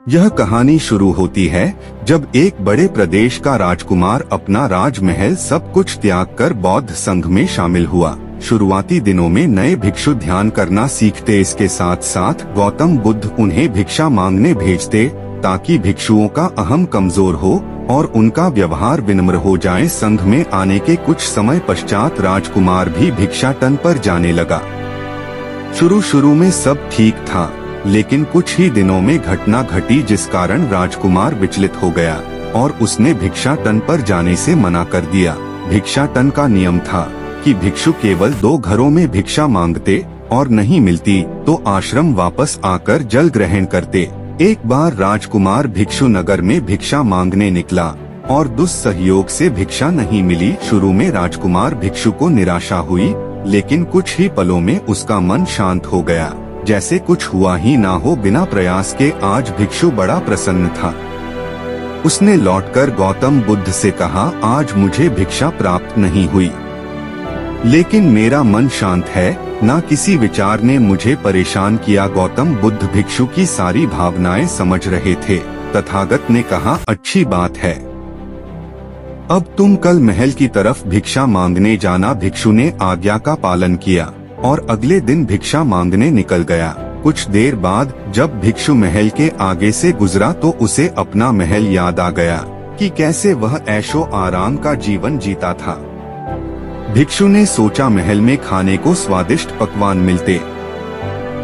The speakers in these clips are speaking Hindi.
यह कहानी शुरू होती है जब एक बड़े प्रदेश का राजकुमार अपना राजमहल सब कुछ त्याग कर बौद्ध संघ में शामिल हुआ। शुरुआती दिनों में नए भिक्षु ध्यान करना सीखते, इसके साथ साथ गौतम बुद्ध उन्हें भिक्षा मांगने भेजते ताकि भिक्षुओं का अहम कमजोर हो और उनका व्यवहार विनम्र हो जाए। संघ में आने के कुछ समय पश्चात राजकुमार भी भिक्षाटन पर जाने लगा। शुरू में सब ठीक था, लेकिन कुछ ही दिनों में घटना घटी जिस कारण राजकुमार विचलित हो गया और उसने भिक्षाटन पर जाने से मना कर दिया। भिक्षाटन का नियम था कि भिक्षु केवल 2 घरों में भिक्षा मांगते और नहीं मिलती तो आश्रम वापस आकर जल ग्रहण करते। एक बार राजकुमार भिक्षु नगर में भिक्षा मांगने निकला और दुस्सहयोग से भिक्षा नहीं मिली। शुरू में राजकुमार भिक्षु को निराशा हुई, लेकिन कुछ ही पलों में उसका मन शांत हो गया, जैसे कुछ हुआ ही ना हो। बिना प्रयास के आज भिक्षु बड़ा प्रसन्न था। उसने लौटकर गौतम बुद्ध से कहा, आज मुझे भिक्षा प्राप्त नहीं हुई, लेकिन मेरा मन शांत है, ना किसी विचार ने मुझे परेशान किया। गौतम बुद्ध भिक्षु की सारी भावनाएं समझ रहे थे। तथागत ने कहा, अच्छी बात है, अब तुम कल महल की तरफ भिक्षा मांगने जाना। भिक्षु ने आज्ञा का पालन किया और अगले दिन भिक्षा मांगने निकल गया। कुछ देर बाद जब भिक्षु महल के आगे से गुजरा तो उसे अपना महल याद आ गया कि कैसे वह ऐशो आराम का जीवन जीता था। भिक्षु ने सोचा, महल में खाने को स्वादिष्ट पकवान मिलते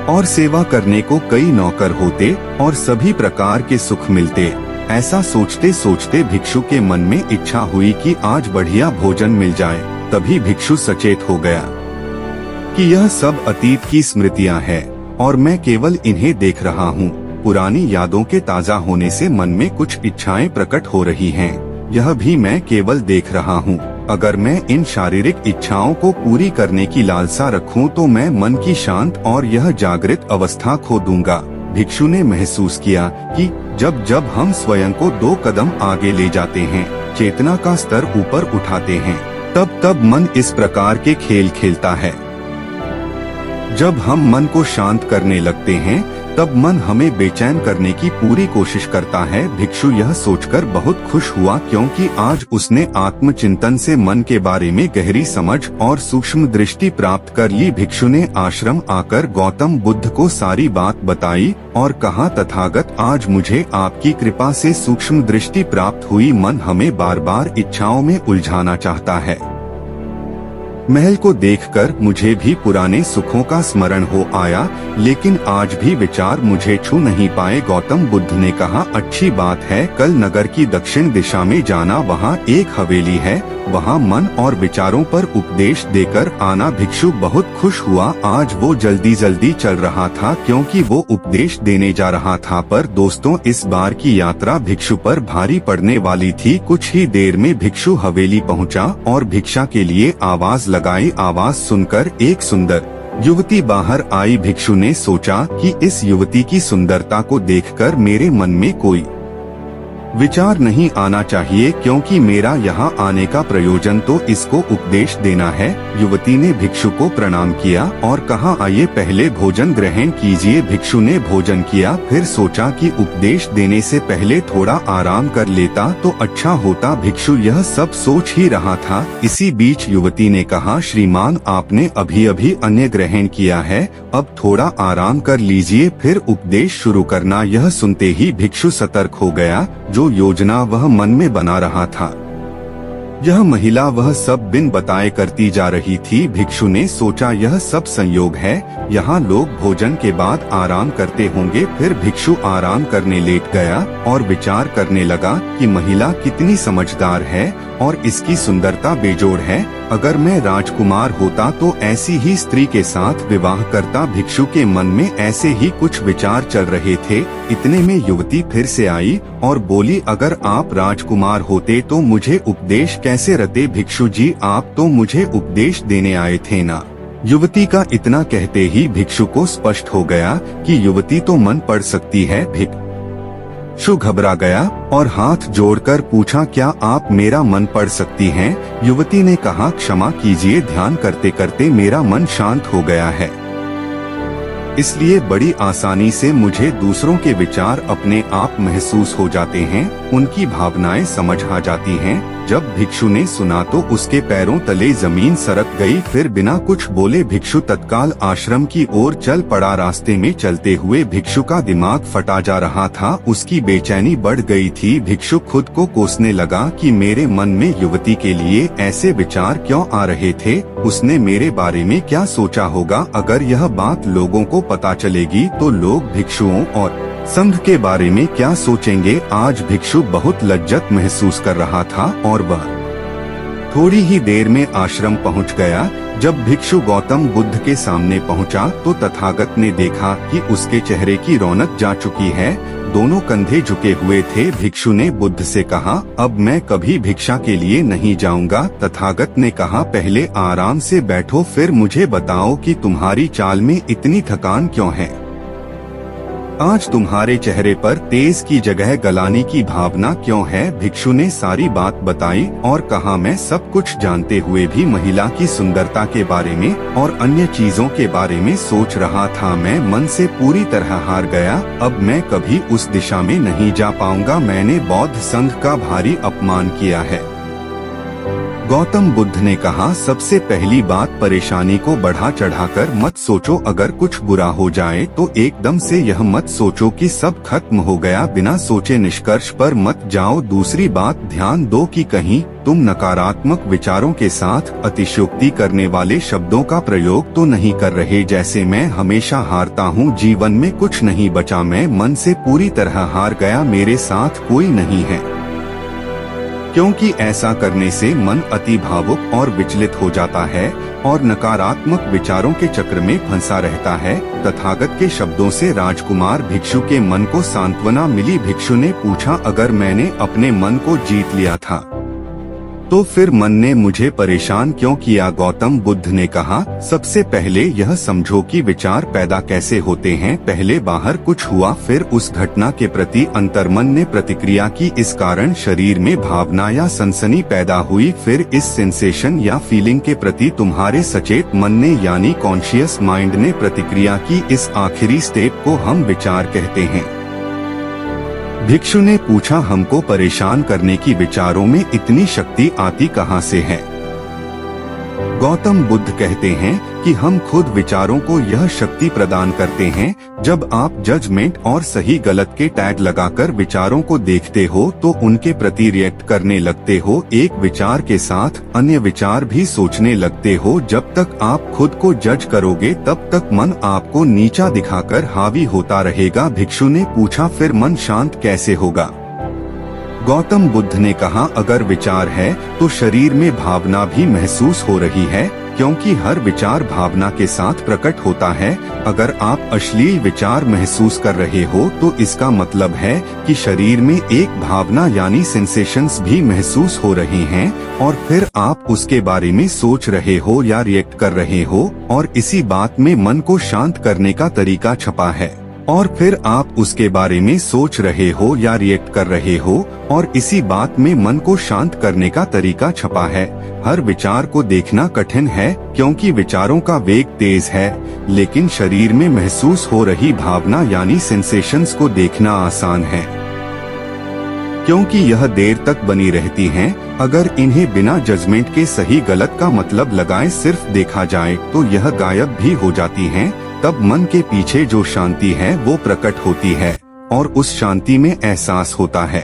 और सेवा करने को कई नौकर होते और सभी प्रकार के सुख मिलते। ऐसा सोचते सोचते भिक्षु के मन में इच्छा हुई कि आज बढ़िया भोजन मिल जाए। तभी भिक्षु सचेत हो गया कि यह सब अतीत की स्मृतियां हैं और मैं केवल इन्हें देख रहा हूँ। पुरानी यादों के ताजा होने से मन में कुछ इच्छाएं प्रकट हो रही हैं। यह भी मैं केवल देख रहा हूँ। अगर मैं इन शारीरिक इच्छाओं को पूरी करने की लालसा रखूं तो मैं मन की शांत और यह जागृत अवस्था खो दूंगा। भिक्षु ने महसूस किया कि जब जब हम स्वयं को 2 कदम आगे ले जाते हैं, चेतना का स्तर ऊपर उठाते हैं, तब तब मन इस प्रकार के खेल खेलता है। जब हम मन को शांत करने लगते हैं तब मन हमें बेचैन करने की पूरी कोशिश करता है। भिक्षु यह सोचकर बहुत खुश हुआ क्योंकि आज उसने आत्मचिंतन से मन के बारे में गहरी समझ और सूक्ष्म दृष्टि प्राप्त कर ली। भिक्षु ने आश्रम आकर गौतम बुद्ध को सारी बात बताई और कहा, तथागत, आज मुझे आपकी कृपा से सूक्ष्म दृष्टि प्राप्त हुई। मन हमें बार बार इच्छाओं में उलझाना चाहता है। महल को देखकर मुझे भी पुराने सुखों का स्मरण हो आया, लेकिन आज भी विचार मुझे छू नहीं पाए। गौतम बुद्ध ने कहा, अच्छी बात है, कल नगर की दक्षिण दिशा में जाना, वहाँ एक हवेली है, वहाँ मन और विचारों पर उपदेश देकर आना। भिक्षु बहुत खुश हुआ। आज वो जल्दी जल्दी चल रहा था क्योंकि वो उपदेश देने जा रहा था। पर दोस्तों, इस बार की यात्रा भिक्षु पर भारी पड़ने वाली थी। कुछ ही देर में भिक्षु हवेली पहुँचा और भिक्षा के लिए आवाज लगाई। आवाज सुनकर एक सुंदर युवती बाहर आई। भिक्षु ने सोचा कि इस युवती की सुंदरता को देखकर मेरे मन में कोई विचार नहीं आना चाहिए, क्योंकि मेरा यहाँ आने का प्रयोजन तो इसको उपदेश देना है। युवती ने भिक्षु को प्रणाम किया और कहा, आइए पहले भोजन ग्रहण कीजिए। भिक्षु ने भोजन किया, फिर सोचा कि उपदेश देने से पहले थोड़ा आराम कर लेता तो अच्छा होता। भिक्षु यह सब सोच ही रहा था। इसी बीच युवती ने कहा, श्रीमान, आपने अभी अभी अन्न ग्रहण किया है, अब थोड़ा आराम कर लीजिए, फिर उपदेश शुरू करना। यह सुनते ही भिक्षु सतर्क हो गया। जो योजना वह मन में बना रहा था, यह महिला वह सब बिन बताए करती जा रही थी। भिक्षु ने सोचा, यह सब संयोग है, यहाँ लोग भोजन के बाद आराम करते होंगे। फिर भिक्षु आराम करने लेट गया और विचार करने लगा कि महिला कितनी समझदार है और इसकी सुंदरता बेजोड़ है। अगर मैं राजकुमार होता तो ऐसी ही स्त्री के साथ विवाह करता। भिक्षु के मन में ऐसे ही कुछ विचार चल रहे थे। इतने में युवती फिर से आई और बोली, अगर आप राजकुमार होते तो मुझे उपदेश कैसे रते? भिक्षु जी, आप तो मुझे उपदेश देने आए थे ना। युवती का इतना कहते ही भिक्षु को स्पष्ट हो गया कि युवती तो मन पढ़ सकती है। भिक्षु घबरा गया और हाथ जोड़कर पूछा, क्या आप मेरा मन पढ़ सकती हैं? युवती ने कहा, क्षमा कीजिए, ध्यान करते करते मेरा मन शांत हो गया है। इसलिए बड़ी आसानी से मुझे दूसरों के विचार अपने आप महसूस हो जाते हैं, उनकी भावनाएं समझ आ जाती हैं। जब भिक्षु ने सुना तो उसके पैरों तले जमीन सरक गई। फिर बिना कुछ बोले भिक्षु तत्काल आश्रम की ओर चल पड़ा। रास्ते में चलते हुए भिक्षु का दिमाग फटा जा रहा था, उसकी बेचैनी बढ़ गई थी। भिक्षु खुद को कोसने लगा कि मेरे मन में युवती के लिए ऐसे विचार क्यों आ रहे थे। उसने मेरे बारे में क्या सोचा होगा। अगर यह बात लोगों को पता चलेगी तो लोग भिक्षुओं और संघ के बारे में क्या सोचेंगे। आज भिक्षु बहुत लज्जत महसूस कर रहा था और वह थोड़ी ही देर में आश्रम पहुंच गया। जब भिक्षु गौतम बुद्ध के सामने पहुंचा तो तथागत ने देखा कि उसके चेहरे की रौनक जा चुकी है, दोनों कंधे झुके हुए थे। भिक्षु ने बुद्ध से कहा, अब मैं कभी भिक्षा के लिए नहीं जाऊंगा। तथागत ने कहा, पहले आराम से बैठो, फिर मुझे बताओ कि तुम्हारी चाल में इतनी थकान क्यों है। आज तुम्हारे चेहरे पर तेज की जगह गलानी की भावना क्यों है। भिक्षु ने सारी बात बताई और कहा, मैं सब कुछ जानते हुए भी महिला की सुंदरता के बारे में और अन्य चीजों के बारे में सोच रहा था। मैं मन से पूरी तरह हार गया। अब मैं कभी उस दिशा में नहीं जा पाऊंगा। मैंने बौद्ध संघ का भारी अपमान किया है। गौतम बुद्ध ने कहा, सबसे पहली बात, परेशानी को बढ़ा चढ़ाकर मत सोचो। अगर कुछ बुरा हो जाए तो एकदम से यह मत सोचो कि सब खत्म हो गया। बिना सोचे निष्कर्ष पर मत जाओ। दूसरी बात, ध्यान दो कि कहीं तुम नकारात्मक विचारों के साथ अतिशयोक्ति करने वाले शब्दों का प्रयोग तो नहीं कर रहे, जैसे मैं हमेशा हारता हूँ, जीवन में कुछ नहीं बचा, मैं मन से पूरी तरह हार गया, मेरे साथ कोई नहीं है। क्योंकि ऐसा करने से मन अति भावुक और विचलित हो जाता है और नकारात्मक विचारों के चक्र में फंसा रहता है। तथागत के शब्दों से राजकुमार भिक्षु के मन को सांत्वना मिली। भिक्षु ने पूछा, अगर मैंने अपने मन को जीत लिया था तो फिर मन ने मुझे परेशान क्यों किया। गौतम बुद्ध ने कहा, सबसे पहले यह समझो कि विचार पैदा कैसे होते हैं। पहले बाहर कुछ हुआ, फिर उस घटना के प्रति अंतर्मन ने प्रतिक्रिया की, इस कारण शरीर में भावना या सनसनी पैदा हुई। फिर इस सेंसेशन या फीलिंग के प्रति तुम्हारे सचेत मन ने यानी कॉन्शियस माइंड ने प्रतिक्रिया की। इस आखिरी स्टेप को हम विचार कहते हैं। भिक्षु ने पूछा, हमको परेशान करने की विचारों में इतनी शक्ति आती कहाँ से है। गौतम बुद्ध कहते हैं कि हम खुद विचारों को यह शक्ति प्रदान करते हैं। जब आप जजमेंट और सही गलत के टैग लगाकर विचारों को देखते हो तो उनके प्रति रिएक्ट करने लगते हो। एक विचार के साथ अन्य विचार भी सोचने लगते हो। जब तक आप खुद को जज करोगे तब तक मन आपको नीचा दिखाकर हावी होता रहेगा। भिक्षु ने पूछा, फिर मन शांत कैसे होगा। गौतम बुद्ध ने कहा, अगर विचार है तो शरीर में भावना भी महसूस हो रही है, क्योंकि हर विचार भावना के साथ प्रकट होता है। अगर आप अश्लील विचार महसूस कर रहे हो तो इसका मतलब है कि शरीर में एक भावना यानी सेंसेशंस भी महसूस हो रहे हैं और फिर आप उसके बारे में सोच रहे हो या रिएक्ट कर रहे हो और इसी बात में मन को शांत करने का तरीका छपा है। और फिर आप उसके बारे में सोच रहे हो या रिएक्ट कर रहे हो और इसी बात में मन को शांत करने का तरीका छपा है। हर विचार को देखना कठिन है क्योंकि विचारों का वेग तेज है, लेकिन शरीर में महसूस हो रही भावना यानी सेंसेशंस को देखना आसान है, क्योंकि यह देर तक बनी रहती हैं। अगर इन्हें बिना जजमेंट के सही गलत का मतलब लगाए सिर्फ देखा जाए तो यह गायब भी हो जाती हैं। तब मन के पीछे जो शांति है वो प्रकट होती है और उस शांति में एहसास होता है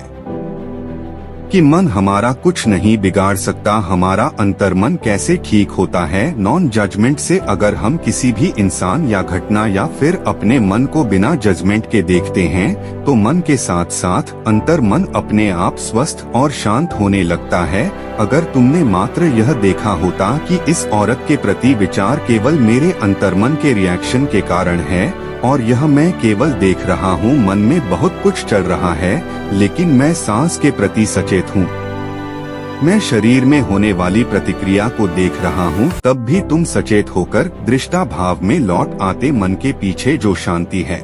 कि मन हमारा कुछ नहीं बिगाड़ सकता। हमारा अंतर्मन कैसे ठीक होता है। नॉन जजमेंट से अगर हम किसी भी इंसान या घटना या फिर अपने मन को बिना जजमेंट के देखते हैं तो मन के साथ साथ अंतर्मन अपने आप स्वस्थ और शांत होने लगता है। अगर तुमने मात्र यह देखा होता कि इस औरत के प्रति विचार केवल मेरे अंतर्मन के रिएक्शन के कारण है और यह मैं केवल देख रहा हूँ, मन में बहुत कुछ चल रहा है, लेकिन मैं सांस के प्रति सचेत हूँ, मैं शरीर में होने वाली प्रतिक्रिया को देख रहा हूँ, तब भी तुम सचेत होकर दृष्टा भाव में लौट आते मन के पीछे जो शांति है।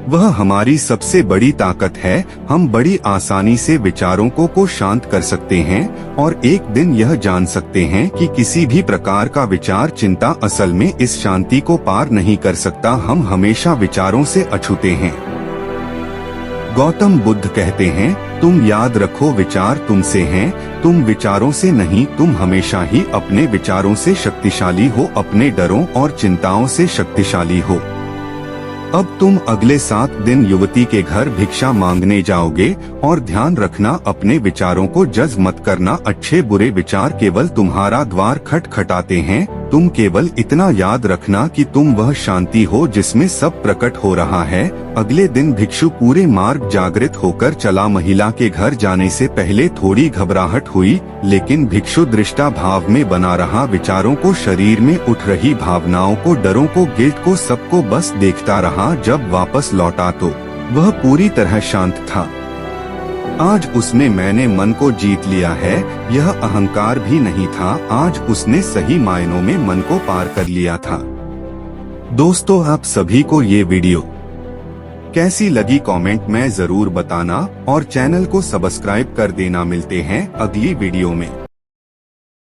वह हमारी सबसे बड़ी ताकत है। हम बड़ी आसानी से विचारों को शांत कर सकते हैं और एक दिन यह जान सकते हैं कि किसी भी प्रकार का विचार चिंता असल में इस शांति को पार नहीं कर सकता। हम हमेशा विचारों से अछूते हैं। गौतम बुद्ध कहते हैं, तुम याद रखो विचार तुमसे हैं, तुम विचारों से नहीं। तुम हमेशा ही अपने विचारों से शक्तिशाली हो, अपने डरों और चिंताओं से शक्तिशाली हो। अब तुम अगले 7 दिन युवती के घर भिक्षा मांगने जाओगे और ध्यान रखना अपने विचारों को जज मत करना। अच्छे बुरे विचार केवल तुम्हारा द्वार खटखटाते हैं। तुम केवल इतना याद रखना कि तुम वह शांति हो जिसमें सब प्रकट हो रहा है। अगले दिन भिक्षु पूरे मार्ग जागृत होकर चला। महिला के घर जाने से पहले थोड़ी घबराहट हुई, लेकिन भिक्षु दृष्टा भाव में बना रहा। विचारों को, शरीर में उठ रही भावनाओं को, डरों को, गिल्ट को, सबको बस देखता रहा। जब वापस लौटा तो वह पूरी तरह शांत था। आज उसने मैंने मन को जीत लिया है, यह अहंकार भी नहीं था। आज उसने सही मायनों में मन को पार कर लिया था। दोस्तों, आप सभी को ये वीडियो कैसी लगी कमेंट में जरूर बताना और चैनल को सब्सक्राइब कर देना। मिलते हैं अगली वीडियो में।